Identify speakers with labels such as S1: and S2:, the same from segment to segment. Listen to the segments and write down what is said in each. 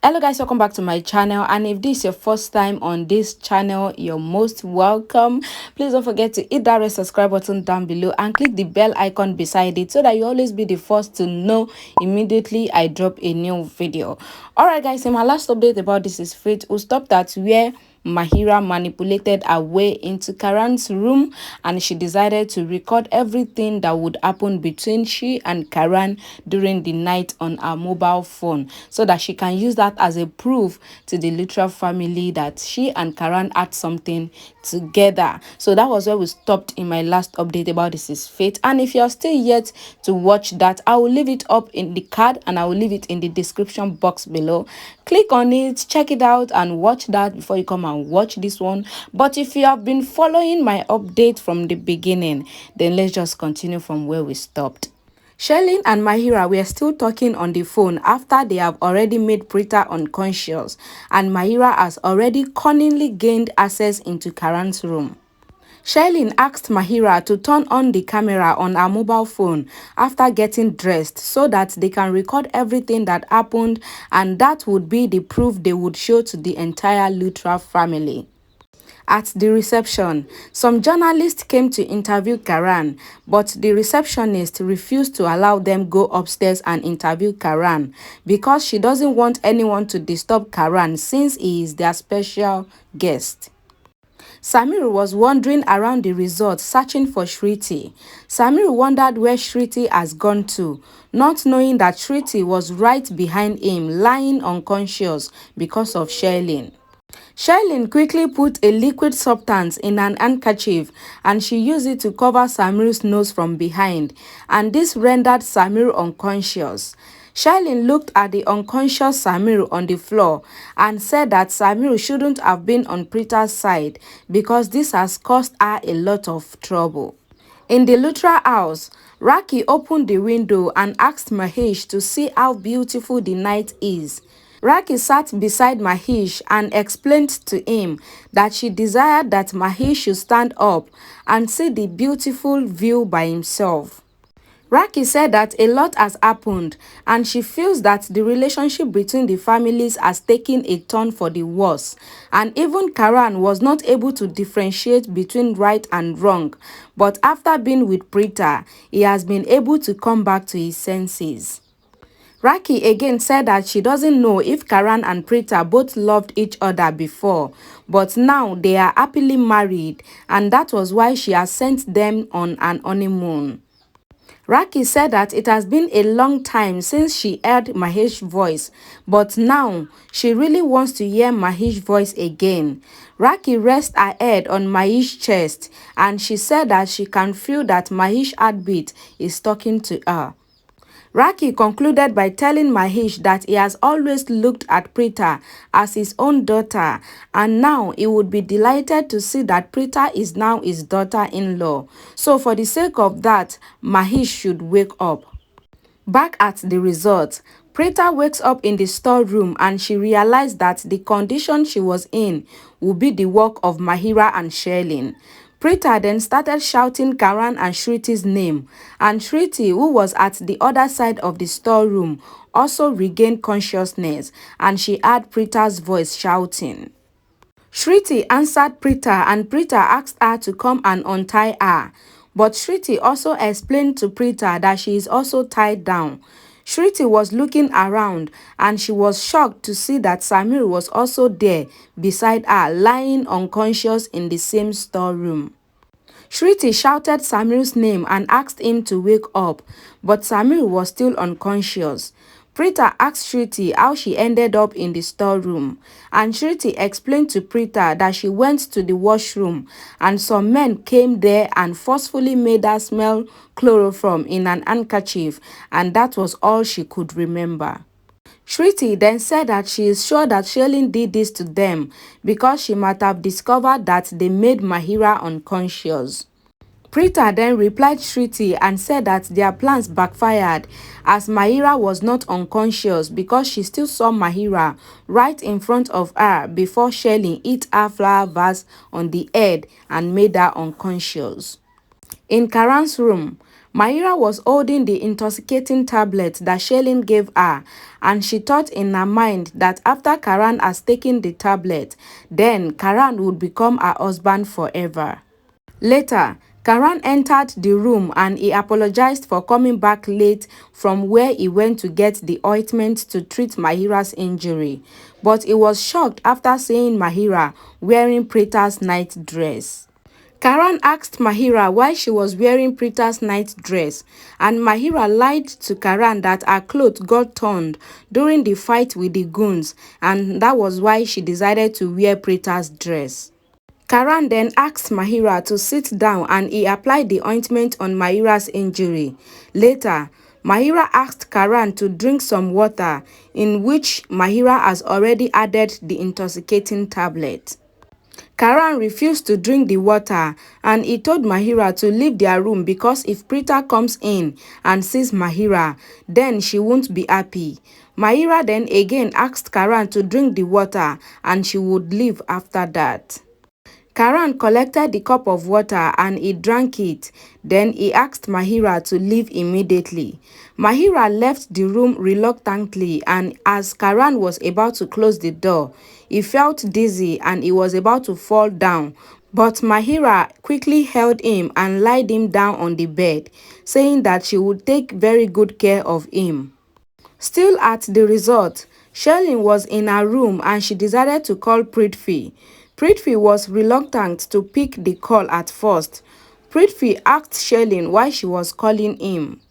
S1: Hello guys, welcome back to my channel, and if this is your first time on this channel, you're most welcome. Please don't forget to hit that red subscribe button down below and click the bell icon beside it so that you always be the first to know immediately I drop a new video. All right guys, in my last update about This Is Fate, we stopped at where Mahira manipulated her way into Karan's room, and she decided to record everything that would happen between she and Karan during the night on her mobile phone, so that she can use that as a proof to the literal family that she and Karan had something together. So that was where we stopped in my last update about This Is Fate. And if you're still yet to watch that, I will leave it up in the card and I will leave it in the description box below. Click on it, check it out and watch that before you come and watch this one. But if you have been following my update from the beginning, then let's just continue from where we stopped. Sherlyn and Mahira were still talking on the phone after they have already made Preeta unconscious, and Mahira has already cunningly gained access into Karan's room. Sherlyn asked Mahira to turn on the camera on her mobile phone after getting dressed so that they can record everything that happened, and that would be the proof they would show to the entire Lutra family. At the reception, some journalists came to interview Karan, but the receptionist refused to allow them go upstairs and interview Karan because she doesn't want anyone to disturb Karan since he is their special guest. Samir was wandering around the resort searching for Shriti. Samir wondered where Shriti has gone to, not knowing that Shriti was right behind him, lying unconscious because of Sherlyn. Sherlyn quickly put a liquid substance in an handkerchief and she used it to cover Samir's nose from behind, and this rendered Samir unconscious. Sherlyn looked at the unconscious Samir on the floor and said that Samir shouldn't have been on Preeta's side because this has caused her a lot of trouble. In the Lutra house, Raki opened the window and asked Mahesh to see how beautiful the night is. Raki sat beside Mahesh and explained to him that she desired that Mahesh should stand up and see the beautiful view by himself. Raki said that a lot has happened and she feels that the relationship between the families has taken a turn for the worse, and even Karan was not able to differentiate between right and wrong, but after being with Preeta, he has been able to come back to his senses. Raki again said that she doesn't know if Karan and Preeta both loved each other before, but now they are happily married, and that was why she has sent them on an honeymoon. Raki said that it has been a long time since she heard Mahesh's voice, but now she really wants to hear Mahesh's voice again. Raki rested her head on Mahesh's chest and she said that she can feel that Mahesh's heartbeat is talking to her. Raki concluded by telling Mahesh that he has always looked at Preeta as his own daughter, and now he would be delighted to see that Preeta is now his daughter-in-law. So for the sake of that, Mahesh should wake up. Back at the resort, Preeta wakes up in the storeroom and she realized that the condition she was in would be the work of Mahira and Sherlyn. Preeta then started shouting Karan and Shriti's name, and Shriti, who was at the other side of the storeroom, also regained consciousness and she heard Preeta's voice shouting. Shriti answered Preeta and Preeta asked her to come and untie her, but Shriti also explained to Preeta that she is also tied down. Shriti was looking around and she was shocked to see that Samir was also there beside her, lying unconscious in the same storeroom. Shriti shouted Samir's name and asked him to wake up, but Samir was still unconscious. Preeta asked Shriti how she ended up in the storeroom, and Shriti explained to Preeta that she went to the washroom and some men came there and forcefully made her smell chloroform in an handkerchief, and that was all she could remember. Shriti then said that she is sure that Sherlyn did this to them because she might have discovered that they made Mahira unconscious. Preeta then replied Shriti and said that their plans backfired as Mahira was not unconscious because she still saw Mahira right in front of her before Sherlyn hit her flower vase on the head and made her unconscious. In Karan's room, Mahira was holding the intoxicating tablet that Shelin gave her, and she thought in her mind that after Karan has taken the tablet, then Karan would become her husband forever. Later, Karan entered the room and he apologized for coming back late from where he went to get the ointment to treat Mahira's injury, but he was shocked after seeing Mahira wearing Preeta's night dress. Karan asked Mahira why she was wearing Preeta's night dress, and Mahira lied to Karan that her clothes got torn during the fight with the goons, and that was why she decided to wear Preeta's dress. Karan then asked Mahira to sit down and he applied the ointment on Mahira's injury. Later, Mahira asked Karan to drink some water, in which Mahira has already added the intoxicating tablet. Karan refused to drink the water and he told Mahira to leave their room because if Preeta comes in and sees Mahira, then she won't be happy. Mahira then again asked Karan to drink the water and she would leave after that. Karan collected the cup of water and he drank it. Then he asked Mahira to leave immediately. Mahira left the room reluctantly, and as Karan was about to close the door, he felt dizzy and he was about to fall down. But Mahira quickly held him and laid him down on the bed, saying that she would take very good care of him. Still at the resort, Shelin was in her room and she decided to call Prithvi. Prithvi was reluctant to pick the call at first. Prithvi asked Shelin why she was calling him.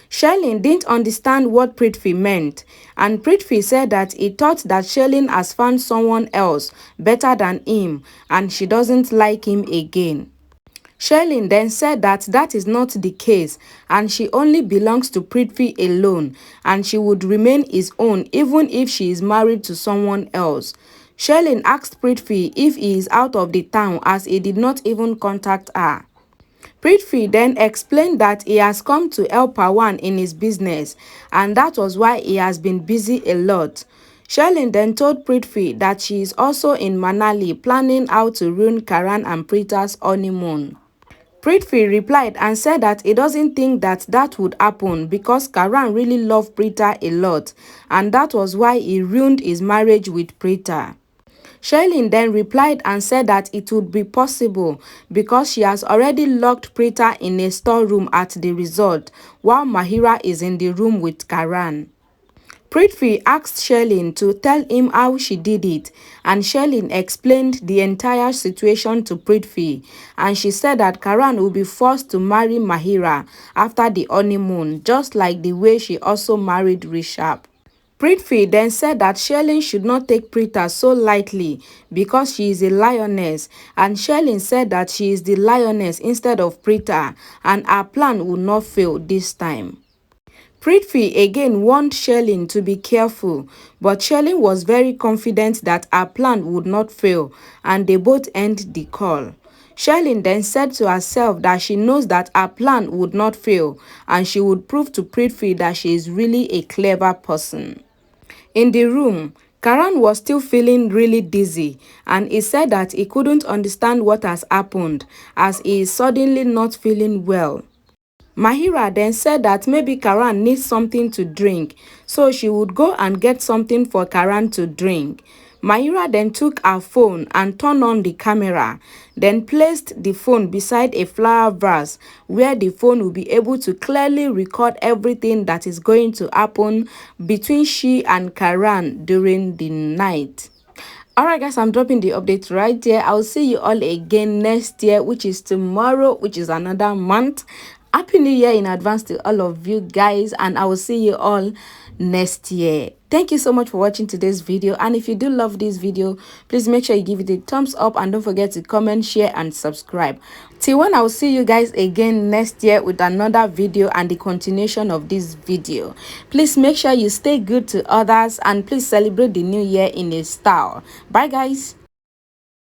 S1: Shelin didn't understand what Prithvi meant, and Prithvi said that he thought that Shelin has found someone else better than him and she doesn't like him again. Shelin then said that that is not the case and she only belongs to Prithvi alone and she would remain his own even if she is married to someone else. Shelin asked Prithvi if he is out of the town as he did not even contact her. Prithvi then explained that he has come to help Pawan in his business and that was why he has been busy a lot. Shelin then told Prithvi that she is also in Manali planning how to ruin Karan and Preeta's honeymoon. Prithvi replied and said that he doesn't think that that would happen because Karan really loved Preeta a lot and that was why he ruined his marriage with Preeta. Shelin then replied and said that it would be possible because she has already locked Preeta in a storeroom at the resort while Mahira is in the room with Karan. Prithvi asked Shelin to tell him how she did it, and Shelin explained the entire situation to Prithvi, and she said that Karan will be forced to marry Mahira after the honeymoon, just like the way she also married Rishabh. Prithvi then said that Shelin should not take Preeta so lightly because she is a lioness, and Shelin said that she is the lioness instead of Preeta, and her plan will not fail this time. Prithvi again warned Shelin to be careful, but Shelin was very confident that her plan would not fail and they both ended the call. Shelin then said to herself that she knows that her plan would not fail and she would prove to Prithvi that she is really a clever person. In the room, Karan was still feeling really dizzy and he said that he couldn't understand what has happened as he is suddenly not feeling well. Mahira then said that maybe Karan needs something to drink, so she would go and get something for Karan to drink. Mahira then took her phone and turned on the camera, then placed the phone beside a flower vase where the phone will be able to clearly record everything that is going to happen between she and Karan during the night. Alright guys, I'm dropping the update right there. I'll see you all again next year, which is tomorrow, which is another month. Happy New Year in advance to all of you guys, and I will see you all next year. Thank you so much for watching today's video, and if you do love this video, please make sure you give it a thumbs up and don't forget to comment, share and subscribe. Till when I will see you guys again next year with another video and the continuation of this video. Please make sure you stay good to others and please celebrate the new year in a style. Bye guys.